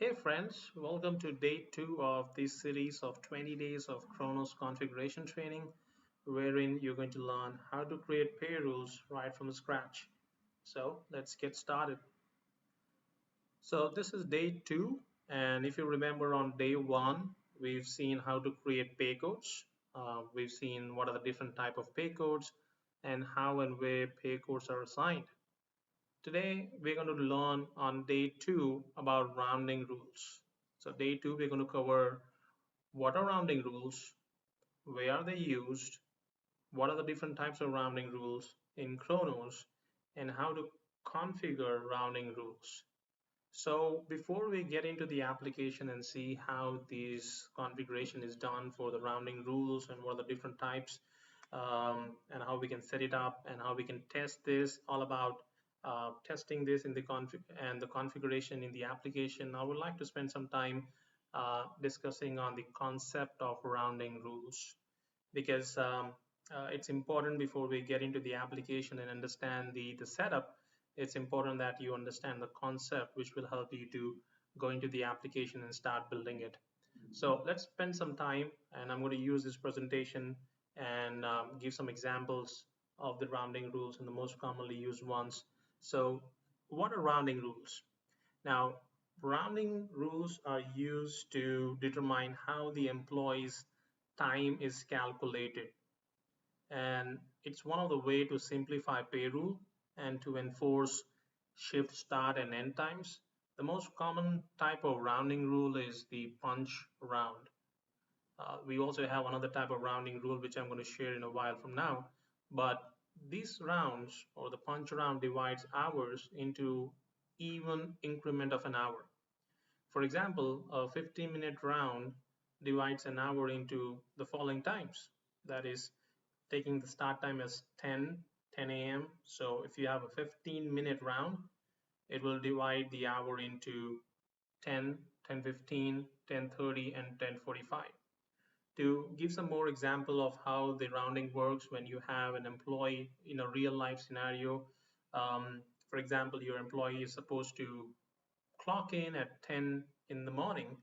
Hey friends, welcome to day 2 of this series of 20 days of Kronos configuration training, wherein you're going to learn how to create pay rules right from scratch. So let's get started. So this is day 2, and if you remember on day 1, we've seen how to create pay codes. We've seen what are the different type of pay codes and how and where pay codes are assigned. Today, we're going to learn on day 2 about rounding rules. So day 2, we're going to cover what are rounding rules, where are they used, what are the different types of rounding rules in Kronos, and how to configure rounding rules. So before we get into the application and see how this configuration is done for the rounding rules and what are the different types, and how we can set it up and how we can test this, all about testing this in the config and the configuration in the application, I would like to spend some time discussing on the concept of rounding rules, because it's important before we get into the application and understand the setup. It's important that you understand the concept, which will help you to go into the application and start building it. So let's spend some time, and I'm going to use this presentation and give some examples of the rounding rules and the most commonly used ones. So what are rounding rules? Now, rounding rules are used to determine how the employee's time is calculated, and it's one of the way to simplify payroll and to enforce shift start and end times. The most common type of rounding rule is the punch round. We also have another type of rounding rule which I'm going to share in a while from now, but these rounds, or the punch round, divides hours into even increment of an hour. For example, a 15-minute round divides an hour into the following times. That is, taking the start time as 10 a.m. So if you have a 15-minute round, it will divide the hour into 10, 10:15, 10:30, and 10:45. To give some more example of how the rounding works when you have an employee in a real life scenario, for example, your employee is supposed to clock in at 10 in the morning,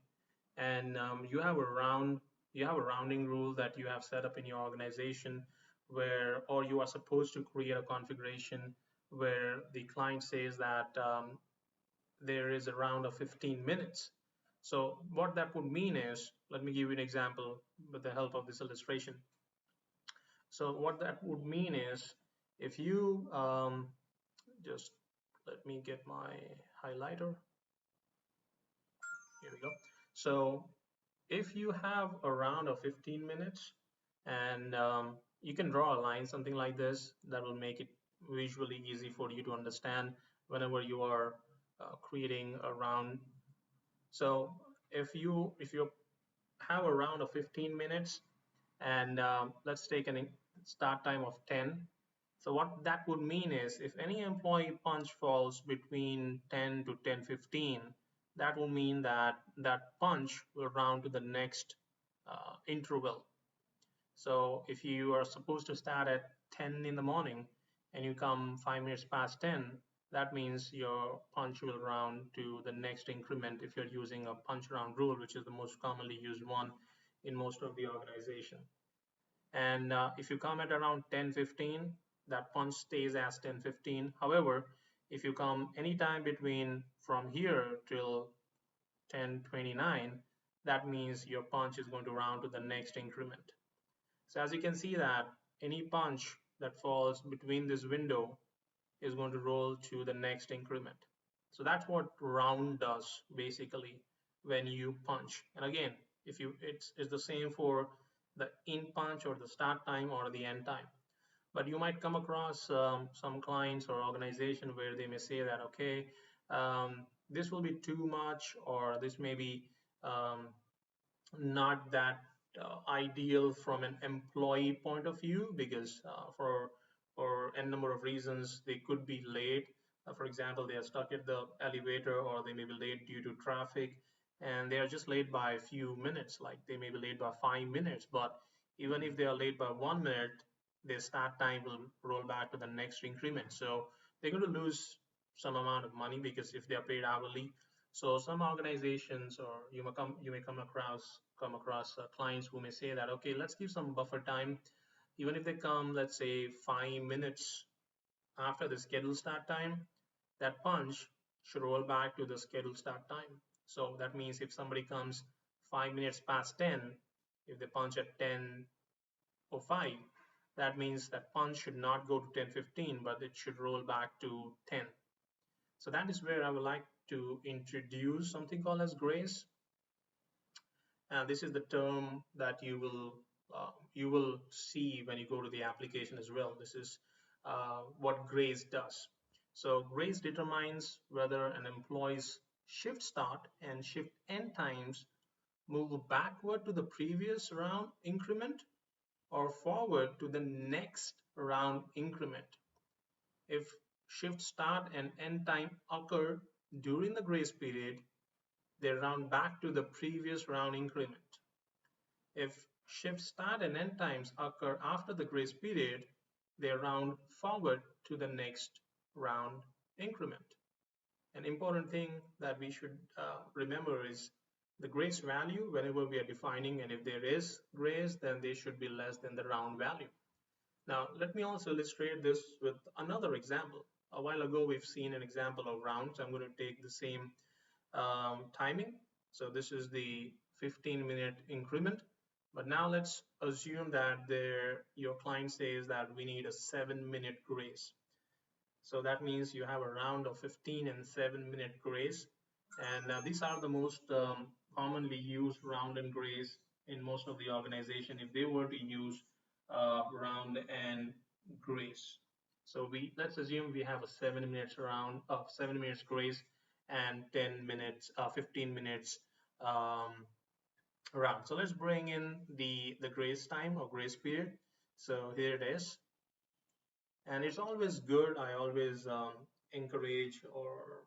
and you have a rounding rule that you have set up in your organization, where, or you are supposed to create a configuration where the client says that there is a round of 15 minutes. So what that would mean is, let me give you an example with the help of this illustration. So what that would mean is, if you just let me get my highlighter. Here we go. So if you have a round of 15 minutes, and you can draw a line, something like this, that will make it visually easy for you to understand whenever you are creating a round. So if you have a round of 15 minutes, and let's take a start time of 10. So what that would mean is, if any employee punch falls between 10 to 10:15, that will mean that that punch will round to the next interval. So if you are supposed to start at 10 in the morning and you come 5 minutes past 10, that means your punch will round to the next increment if you're using a punch round rule, which is the most commonly used one in most of the organization. And if you come at around 10:15, that punch stays as 10:15. However, if you come anytime between from here till 10:29, that means your punch is going to round to the next increment. So as you can see, that any punch that falls between this window is going to roll to the next increment. So that's what round does basically when you punch. And again, if you it's the same for the in punch or the start time or the end time. But you might come across some clients or organization where they may say that, okay, this will be too much, or this may be um, not that ideal from an employee point of view, because for a number of reasons they could be late. For example, they are stuck at the elevator, or they may be late due to traffic, and they are just late by a few minutes, like they may be late by 5 minutes. But even if they are late by 1 minute, their start time will roll back to the next increment. So they're going to lose some amount of money, because if they are paid hourly, So some organizations, or you may come across clients who may say that, okay, let's give some buffer time, even if they come, let's say 5 minutes after the scheduled start time, that punch should roll back to the scheduled start time. So that means if somebody comes 5 minutes past 10, if they punch at 10:05, that means that punch should not go to 10:15, but it should roll back to 10. So that is where I would like to introduce something called as grace. And this is the term that you will see when you go to the application as well. This is what grace does. So grace determines whether an employee's shift start and shift end times move backward to the previous round increment or forward to the next round increment. If shift start and end time occur during the grace period, they round back to the previous round increment. If shift start and end times occur after the grace period, they round forward to the next round increment. An important thing that we should remember is the grace value whenever we are defining, and if there is grace, then they should be less than the round value. Now, let me also illustrate this with another example. A while ago, we've seen an example of rounds. I'm going to take the same timing. So this is the 15-minute increment. But now let's assume that your client says that we need a 7-minute grace. So that means you have a round of 15 and 7-minute grace. And these are the most commonly used round and grace in most of the organization if they were to use round and grace. So let's assume we have a 7 minutes round of 7 minutes grace and 10 minutes, 15 minutes round. So let's bring in the grace time or grace period. So here it is. And it's always good. I always encourage or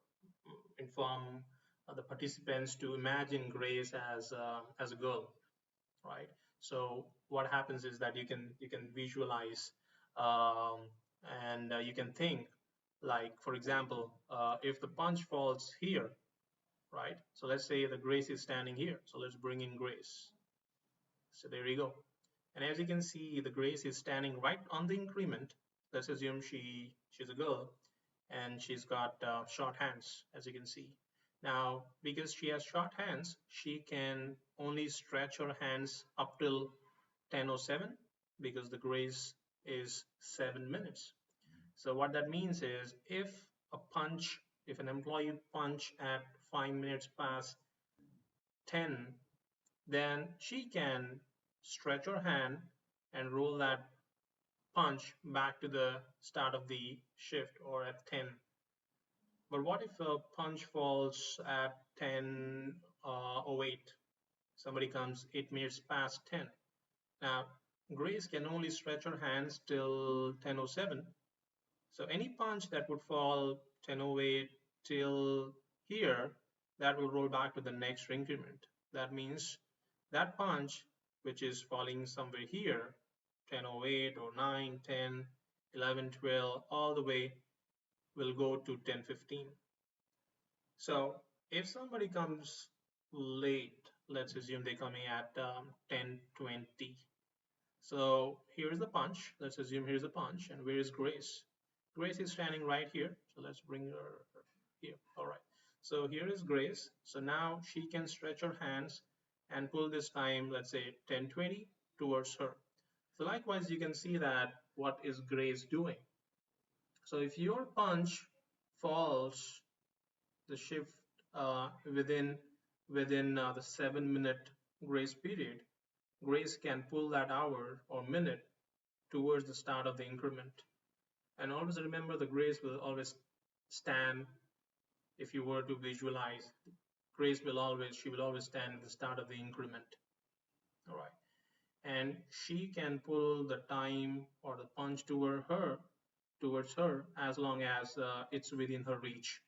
inform the participants to imagine grace as a girl, right? So what happens is that you can visualize um, and you can think, like for example, if the punch falls here, right? So let's say the grace is standing here. So let's bring in grace. So there you go. And as you can see, the grace is standing right on the increment. Let's assume she's a girl and she's got short hands, as you can see. Now, because she has short hands, she can only stretch her hands up till 10:07 because the grace is 7 minutes. So what that means is if an employee punch at 5 minutes past 10, then she can stretch her hand and roll that punch back to the start of the shift or at 10. But what if a punch falls at 10:08? Somebody comes 8 minutes past 10. Now, Grace can only stretch her hands till 10:07. So any punch that would fall 10:08 till here, that will roll back to the next increment. That means that punch, which is falling somewhere here, 10:08 or 9, 10, 11, 12, all the way will go to 10:15. So if somebody comes late, let's assume they're coming at 10:20. So here's the punch. Let's assume here's the punch. And where is Grace? Grace is standing right here. So let's bring her here. All right. So here is Grace. So now she can stretch her hands and pull this time, let's say 10:20 towards her. So likewise, you can see that what is Grace doing. So if your punch falls the shift within the 7-minute grace period, Grace can pull that hour or minute towards the start of the increment. And always remember, the grace will always stand. If you were to visualize, Grace will always stand at the start of the increment. All right. And she can pull the time or the punch towards her as long as it's within her reach.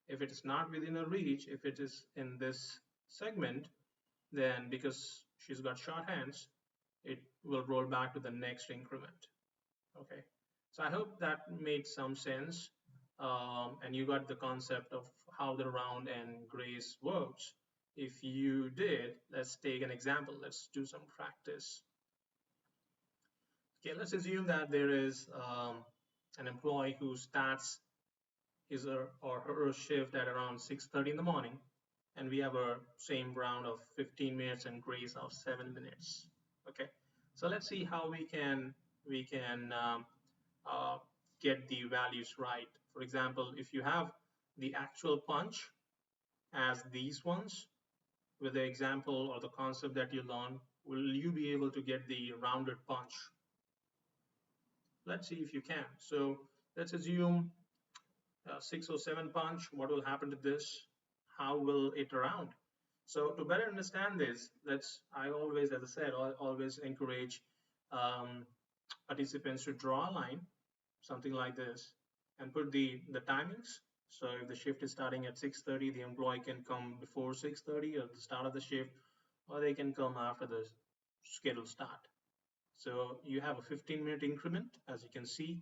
If it is not within her reach, if it is in this segment, then because she's got short hands, it will roll back to the next increment. Okay, so I hope that made some sense, and you got the concept of how the round and grace works? If you did, let's take an example. Let's do some practice. Okay, let's assume that there is an employee who starts his or her shift at around 6:30 in the morning, and we have a same round of 15 minutes and grace of 7 minutes. Okay, so let's see how we can uh, get the values right. For example, if you have the actual punch as these ones, with the example or the concept that you learn, will you be able to get the rounded punch? Let's see if you can. So let's assume 607 punch. What will happen to this? How will it round? So to better understand this, I always, as I said, always encourage um, participants to draw a line, something like this, and put the timings. So if the shift is starting at 6:30, the employee can come before 6:30 or the start of the shift, or they can come after the scheduled start. So you have a 15-minute increment, as you can see,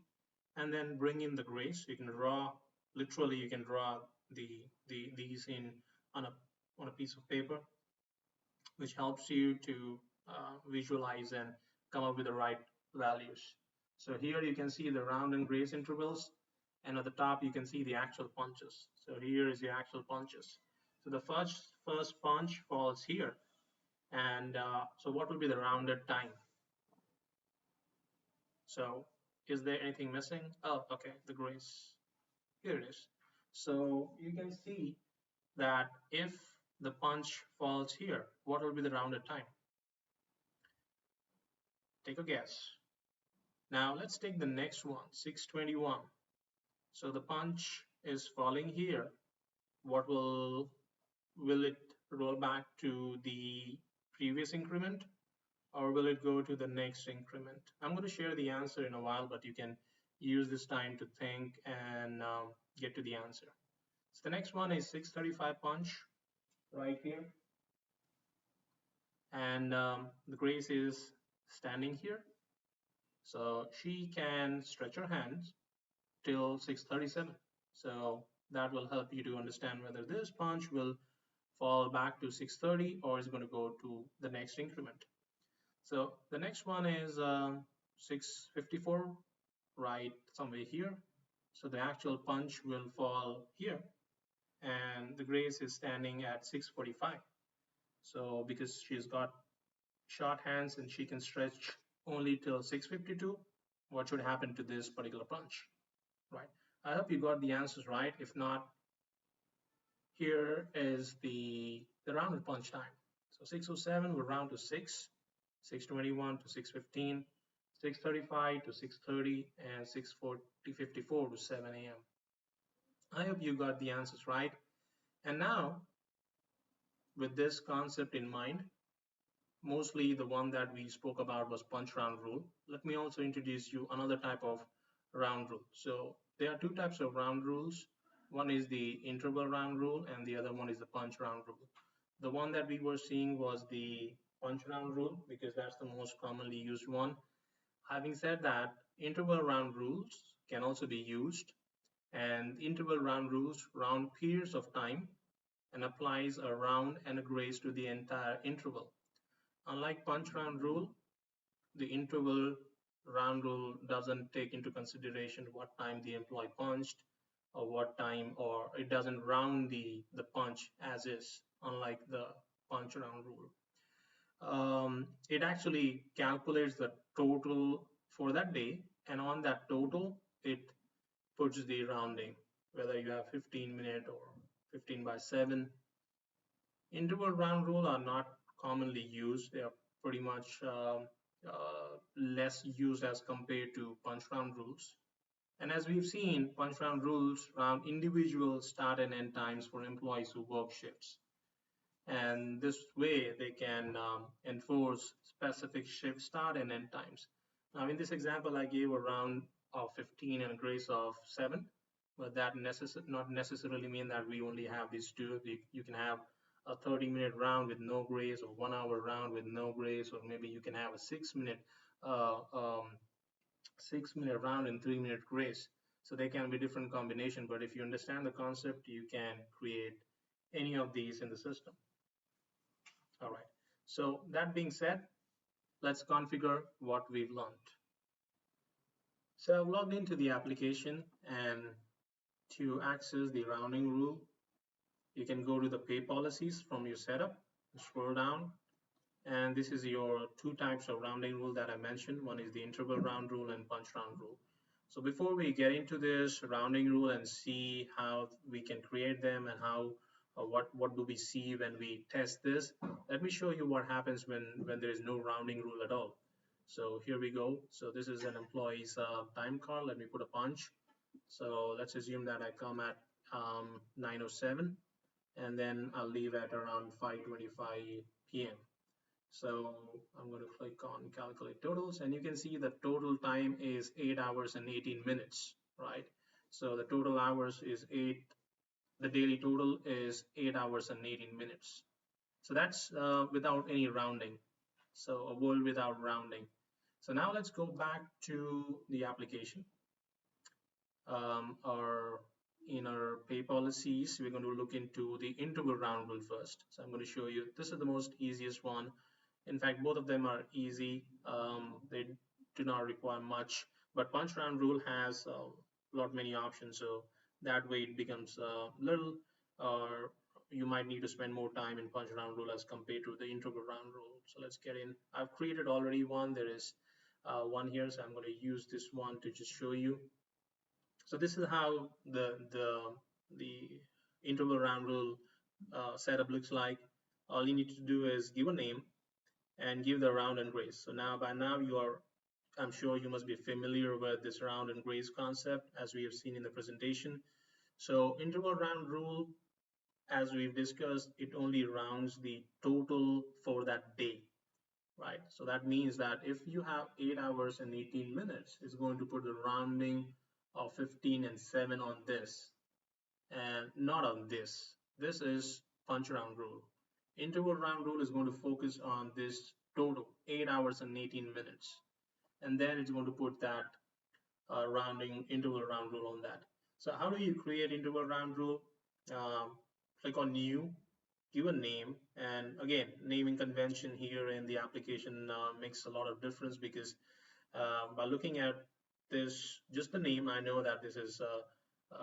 and then bring in the grace. You can draw, literally, you can draw these in on a piece of paper, which helps you to visualize and come up with the right values. So here you can see the round and grace intervals, and at the top you can see the actual punches. So here is the actual punches. So the first punch falls here, and so what will be the rounded time? So is there anything missing? Oh, okay, the grace. Here it is. So you can see that if the punch falls here, what will be the rounded time? Take a guess. Now let's take the next one, 621. So the punch is falling here. What will it roll back to the previous increment, or will it go to the next increment? I'm going to share the answer in a while, but you can use this time to think and get to the answer. So the next one is 635 punch right here, and the grace is standing here, so she can stretch her hands till 6:37. So that will help you to understand whether this punch will fall back to 6:30 or is going to go to the next increment. So the next one is 6:54, right somewhere here. So the actual punch will fall here, and the grace is standing at 6:45. So because she's got short hands and she can stretch only till 6:52, what should happen to this particular punch, right? I hope you got the answers right. If not, here is the rounded punch time. So 6:07 will round to 6, 6:21 to 6:15, 6:35 to 6:30, and 6:54 to 7 a.m. I hope you got the answers right. And now, with this concept in mind, mostly the one that we spoke about was punch round rule. Let me also introduce you another type of round rule. So there are two types of round rules. One is the interval round rule and the other one is the punch round rule. The one that we were seeing was the punch round rule because that's the most commonly used one. Having said that, interval round rules can also be used, and interval round rules round periods of time and applies a round and a grace to the entire interval. Unlike punch round rule, the interval round rule doesn't take into consideration what time the employee punched or what time, or it doesn't round the punch as is, unlike the punch round rule. It actually calculates the total for that day, and on that total, it puts the rounding, whether you have 15-minute or 15 by 7. Interval round rule are not commonly used. They are pretty much less used as compared to punch round rules. And as we've seen, punch round rules round individual start and end times for employees who work shifts. And this way they can enforce specific shift start and end times. Now in this example, I gave a round of 15 and a grace of 7, but that not necessarily mean that we only have these two. You can have a 30-minute round with no grace, or 1 hour round with no grace, or maybe you can have a 6-minute uh, um, 6-minute round and 3-minute grace. So they can be different combination, but if you understand the concept, you can create any of these in the system. All right. So that being said, let's configure what we've learned. So I've logged into the application, and to access the rounding rule, you can go to the pay policies from your setup, scroll down, and this is your two types of rounding rule that I mentioned. One is the interval round rule and punch round rule. So before we get into this rounding rule and see how we can create them and how what do we see when we test this, let me show you what happens when there is no rounding rule at all. So here we go. So this is an employee's time card. Let me put a punch. So let's assume that I come at 9:07 and then I'll leave at around 5:25 p.m. So I'm going to click on calculate totals, and you can see the total time is 8 hours and 18 minutes, right? So the total hours is 8, the daily total is 8 hours and 18 minutes. So that's without any rounding. So a world without rounding. So now let's go back to the application. Or in our pay policies, we're going to look into the interval round rule first. So I'm going to show you, this is the most easiest one. In fact, both of them are easy. They do not require much, but punch round rule has a lot many options. So that way it becomes little, or you might need to spend more time in punch round rule as compared to the interval round rule. So let's get in. I've created already one. There is one here, so I'm going to use this one to just show you. So this is how the interval round rule setup looks like. All you need to do is give a name and give the round and grace. So now by now you are, I'm sure you must be familiar with this round and grace concept as we have seen in the presentation. So interval round rule, as we've discussed, it only rounds the total for that day, right? So that means that if you have 8 hours and 18 minutes, it's going to put the rounding of 15 and 7 on this and not on this. This is punch round rule. Interval round rule is going to focus on this total 8 hours and 18 minutes, and then it's going to put that rounding interval round rule on that. So how do you create interval round rule? Click on new, give a name, and again, naming convention here in the application makes a lot of difference, because by looking at this, just the name, I know that this is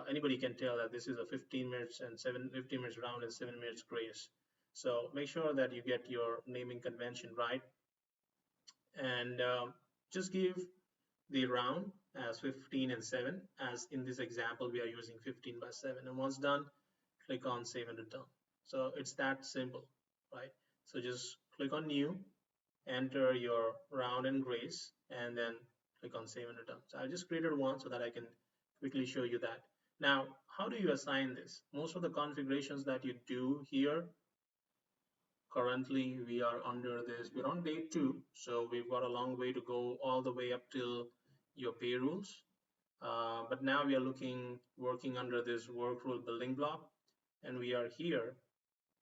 anybody can tell that this is a 15 minutes and 15 minutes round and 7 minutes grace. So make sure that you get your naming convention right, and just give the round as 15 and 7, as in this example we are using 15 by 7, and once done, click on save and return. So it's that simple, right? So just click on new, enter your round and grace, and then click on save and return. So I just created one so that I can quickly show you that. Now, how do you assign this? Most of the configurations that you do here, currently we are under this, we're on day 2, so we've got a long way to go, all the way up till your pay rules. But now we are working under this work rule building block, and we are here,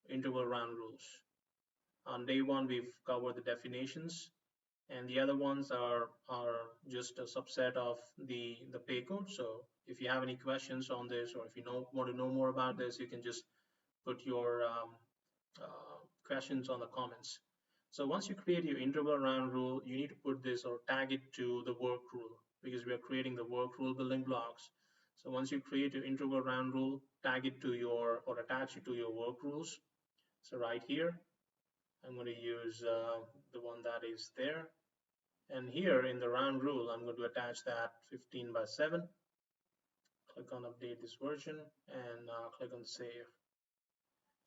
interval round rules. On day 1, we've covered the definitions, and the other ones are just a subset of the pay code. So if you have any questions on this, or if you want to know more about this, you can just put your questions on the comments. So once you create your interval round rule, you need to put this or tag it to the work rule, because we are creating the work rule building blocks. So once you create your interval round rule, tag it to your, or attach it to your work rules. So right here, I'm going to use the one that is there. And here in the round rule, I'm going to attach that 15 by 7. Click on update this version, and click on save.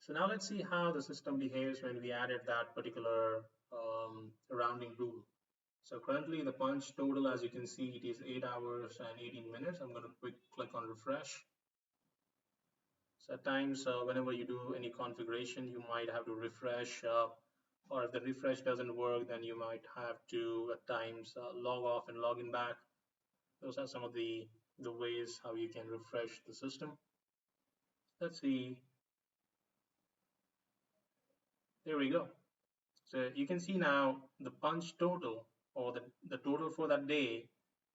So now let's see how the system behaves when we added that particular rounding rule. So currently the punch total, as you can see, it is 8 hours and 18 minutes. I'm going to click on refresh. So at times, whenever you do any configuration, you might have to refresh, or if the refresh doesn't work, then you might have to at times log off and log in back. Those are some of the ways how you can refresh the system. Let's see. There we go. So you can see now the punch total, or the total for that day,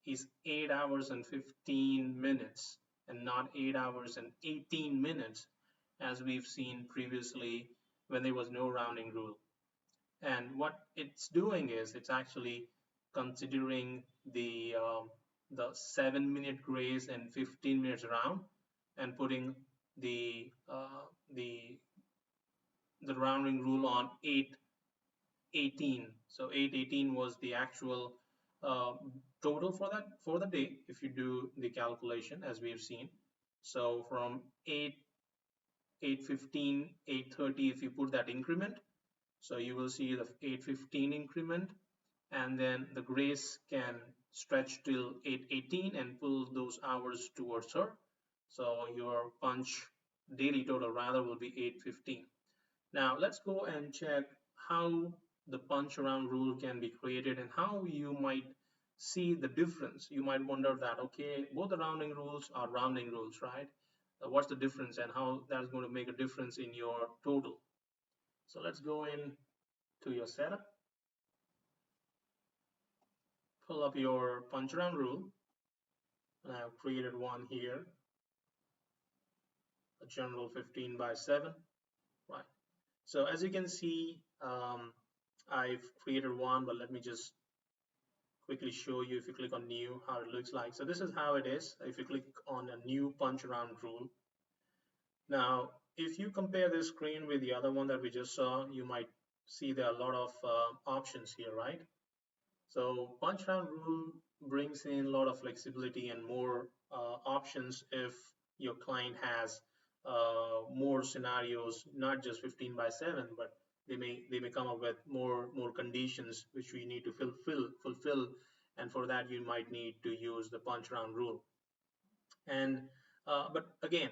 is 8 hours and 15 minutes and not 8 hours and 18 minutes as we've seen previously when there was no rounding rule. And what it's doing is it's actually considering the 7-minute grace and 15 minutes round and putting the uh, the the rounding rule on 8:18. So 8:18 was the actual uh, total for that for the day if you do the calculation as we have seen. So from 8 8:15 8:30 if you put that increment, so you will see the 8:15 increment, and then the grace can stretch till 8:18 and pull those hours towards her. So your punch daily total rather will be 8:15. Now let's go and check how the punch around rule can be created and how you might see the difference. You might wonder that, okay, both the rounding rules are rounding rules, right? What's the difference and how that's going to make a difference in your total? So let's go in to your setup, pull up your punch around rule, and I've created one here, a general 15/7, right? So as you can see, I've created one, but let me just quickly show you. If you click on new, how it looks like. So this is how it is if you click on a new punch around rule. Now if you compare this screen with the other one that we just saw, you might see there are a lot of options here, right? So punch around rule brings in a lot of flexibility and more options if your client has more scenarios, not just 15/7, but they may come up with more conditions which we need to fulfill, and for that you might need to use the punch around rule. And but again,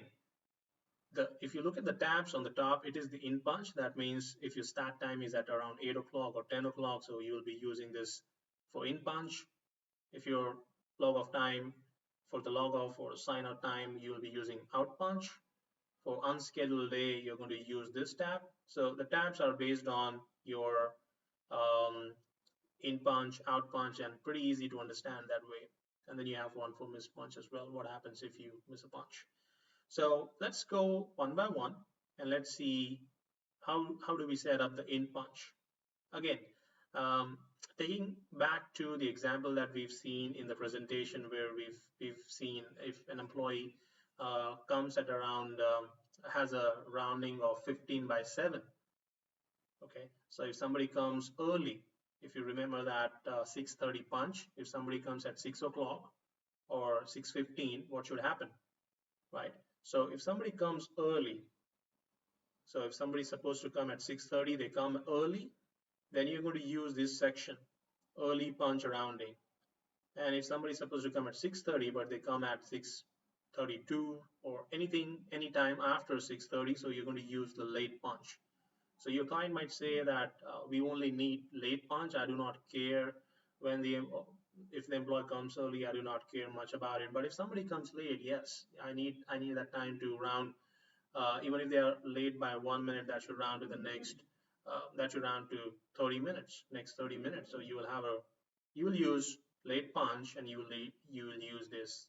if you look at the tabs on the top, it is the in punch. That means if your start time is at around 8 o'clock or 10 o'clock, so you will be using this for in punch. If your log off time for the log off or sign out time, you will be using out punch. For unscheduled day, you're going to use this tab. So the tabs are based on your um, in punch, out punch, and pretty easy to understand that way. And then you have one for miss punch as well. What happens if you miss a punch? So let's go one by one and let's see how do we set up the in punch. Again, um, taking back to the example that we've seen in the presentation where we've seen if an employee comes at around has a rounding of 15/7. Okay, so if somebody comes early, if you remember that 6:30 punch, if somebody comes at 6 o'clock or 6:15, what should happen, right? So if somebody comes early, so if somebody's supposed to come at 6:30, they come early, then you're going to use this section, early punch rounding. And if somebody's supposed to come at 6:30, but they come at 6:32 or anytime after 6:30, so you're going to use the late punch. So your client might say that we only need late punch. I do not care when if the employee comes early. I do not care much about it. But if somebody comes late, yes, I need that time to round. Even if they are late by 1 minute, that should round to the next. That should round to 30 minutes. Next 30 minutes. So you will use late punch and you will use this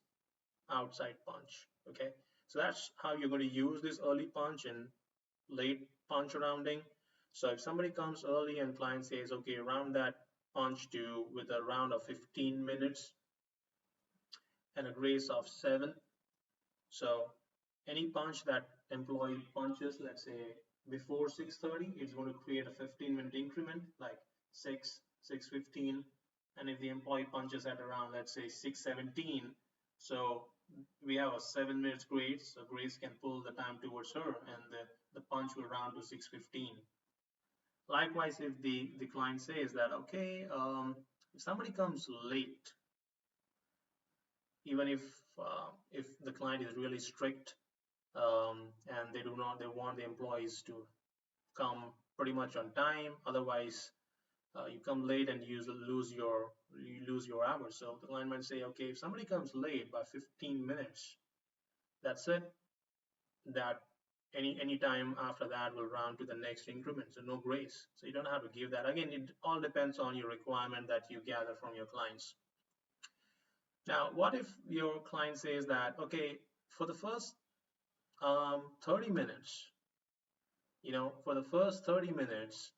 outside punch. Okay. So that's how you're going to use this early punch and late punch rounding. So if somebody comes early and client says, okay, round that punch to with a round of 15 minutes and a grace of 7. So any punch that employee punches, let's say before 6:30, it's going to create a 15-minute increment like 6, 6:15. And if the employee punches at around, let's say 6:17, so we have a 7 minutes grace, so grace can pull the time towards her and the punch will round to 6:15. Likewise, if the client says that, okay, if somebody comes late, even if the client is really strict, and they want the employees to come pretty much on time, otherwise you come late and you lose your hours. So the client might say, okay, if somebody comes late by 15 minutes, that's it. That any time after that will round to the next increment, so no grace. So you don't have to give that. Again, it all depends on your requirement that you gather from your clients. Now, what if your client says that, okay, for the first 30 minutes, for the first 30 minutes,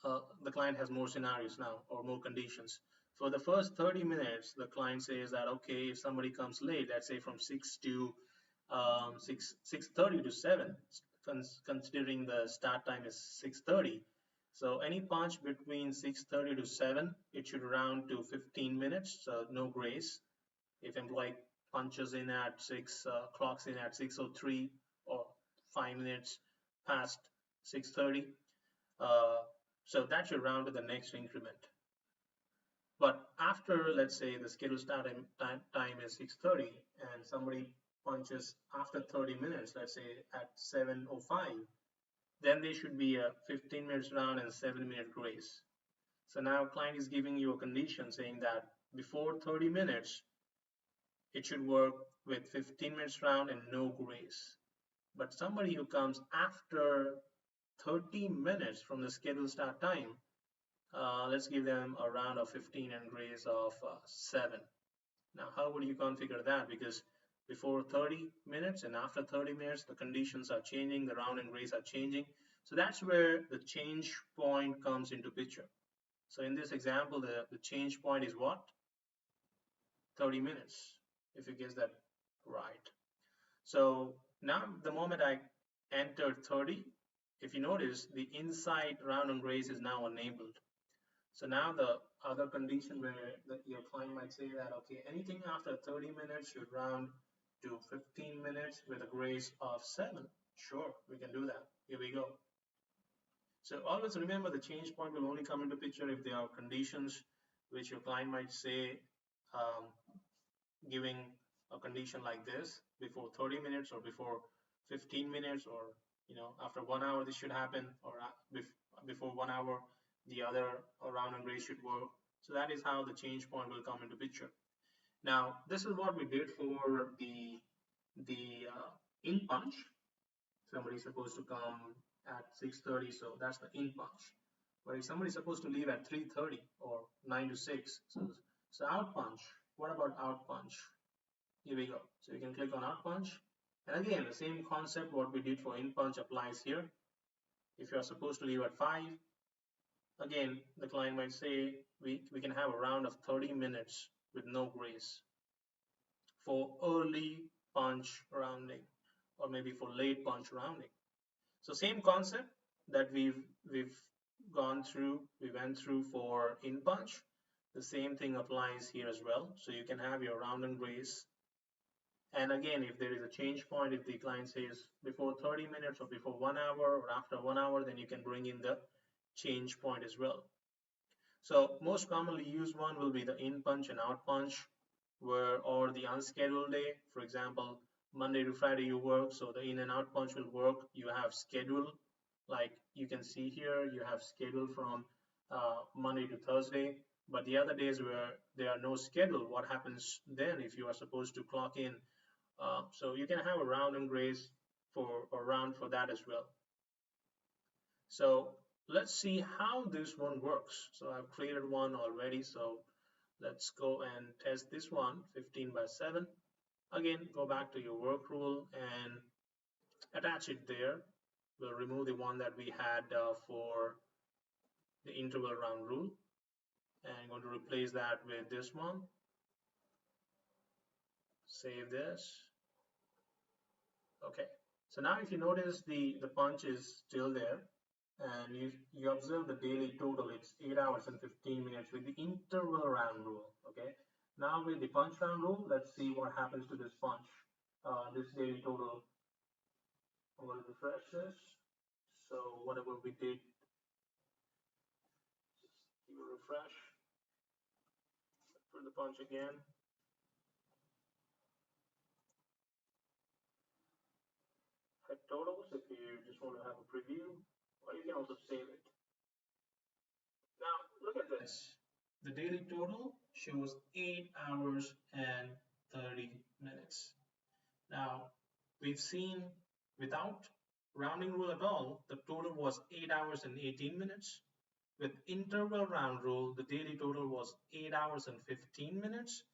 the client has more scenarios now or more conditions. For the first 30 minutes, the client says that, okay, if somebody comes late, let's say from 6 to 6:30 to 7, considering the start time is 6:30. So any punch between 6:30 to 7, it should round to 15 minutes, so no grace. If employee punches in at 6, clocks in at 6:03 or 5 minutes past 6:30, uh, so that should round to the next increment. But after, let's say, the scheduled start time is 6:30 and somebody punches after 30 minutes, let's say at 7:05, then there should be a 15 minutes round and 7-minute grace. So now client is giving you a condition saying that before 30 minutes, it should work with 15 minutes round and no grace. But somebody who comes after 30 minutes from the scheduled start time, let's give them a round of 15 and grace of 7. Now, how would you configure that? Because before 30 minutes and after 30 minutes, the conditions are changing, the round and grace are changing. So that's where the change point comes into picture. So in this example, the change point is what? 30 minutes, if you guess that right. So now the moment I enter 30, if you notice, the inside round and grace is now enabled. So now the other condition where your client might say that, okay, anything after 30 minutes should round to 15 minutes with a grace of 7. Sure, we can do that. Here we go. So always remember the change point will only come into picture if there are conditions which your client might say, um, giving a condition like this before 30 minutes or before 15 minutes, or after 1 hour this should happen, or before 1 hour the other round and grace should work. So that is how the change point will come into picture. Now this is what we did for the in punch. Somebody's supposed to come at 6:30, so that's the in punch. But if somebody's supposed to leave at 3:30 or 9 to 6, so out punch. What about out punch? Here we go. So you can click on out punch. And again, the same concept what we did for in punch applies here. If you are supposed to leave at 5, again, the client might say we can have a round of 30 minutes with no grace for early punch rounding, or maybe for late punch rounding. So same concept that we've we went through for in punch. The same thing applies here as well. So you can have your round and grace. And again, if there is a change point, if the client says before 30 minutes or before 1 hour or after 1 hour, then you can bring in the change point as well. So most commonly used one will be the in punch and out punch, or the unscheduled day. For example, Monday to Friday you work, so the in and out punch will work. You have schedule, like you can see here, you have schedule from Monday to Thursday. But the other days where there are no schedule, what happens then if you are supposed to clock in? So you can have a round and grace for a round for that as well. So let's see how this one works. So I've created one already. So let's go and test this one, 15 by 7. Again, go back to your work rule and attach it there. We'll remove the one that we had for the interval round rule, and I'm going to replace that with this one. Save this. Okay. So now if you notice the punch is still there, and you observe the daily total, it's 8 hours and 15 minutes with the interval round rule. Okay. Now with the punch round rule, let's see what happens to this punch. This daily total, I'm going to refresh this. So whatever we did, just give a refresh for the punch again. Head totals if you just want to have a preview, or you can also save it. Now look at this. The daily total shows 8 hours and 30 minutes. Now we've seen without rounding rule at all, the total was 8 hours and 18 minutes. With interval round rule, the daily total was 8 hours and 15 minutes.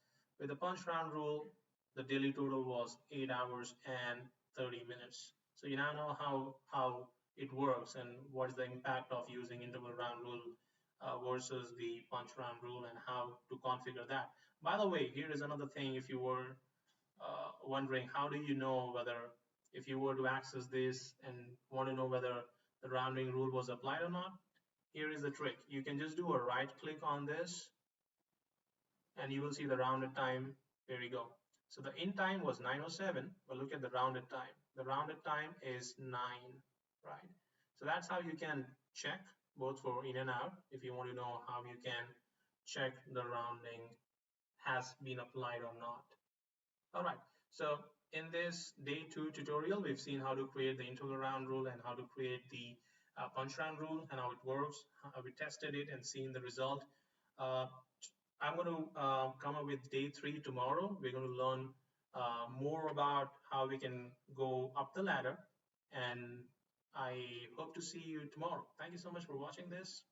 With the punch round rule, the daily total was 8 hours and 30 minutes. So you now know how it works and what is the impact of using interval round rule versus the punch round rule and how to configure that. By the way, here is another thing if you were wondering how do you know whether if you were to access this and want to know whether the rounding rule was applied or not, here is the trick. You can just do a right click on this and you will see the rounded time. Here we go. So the in time was 9:07, but look at the rounded time. The rounded time is 9, right? So that's how you can check both for in and out if you want to know how you can check the rounding has been applied or not. All right, so in this day 2 tutorial, we've seen how to create the interval round rule and how to create the punch round rule and how it works. We tested it and seen the result. Uh, I'm going to come up with day 3 tomorrow. We're going to learn more about how we can go up the ladder, and I hope to see you tomorrow. Thank you so much for watching this.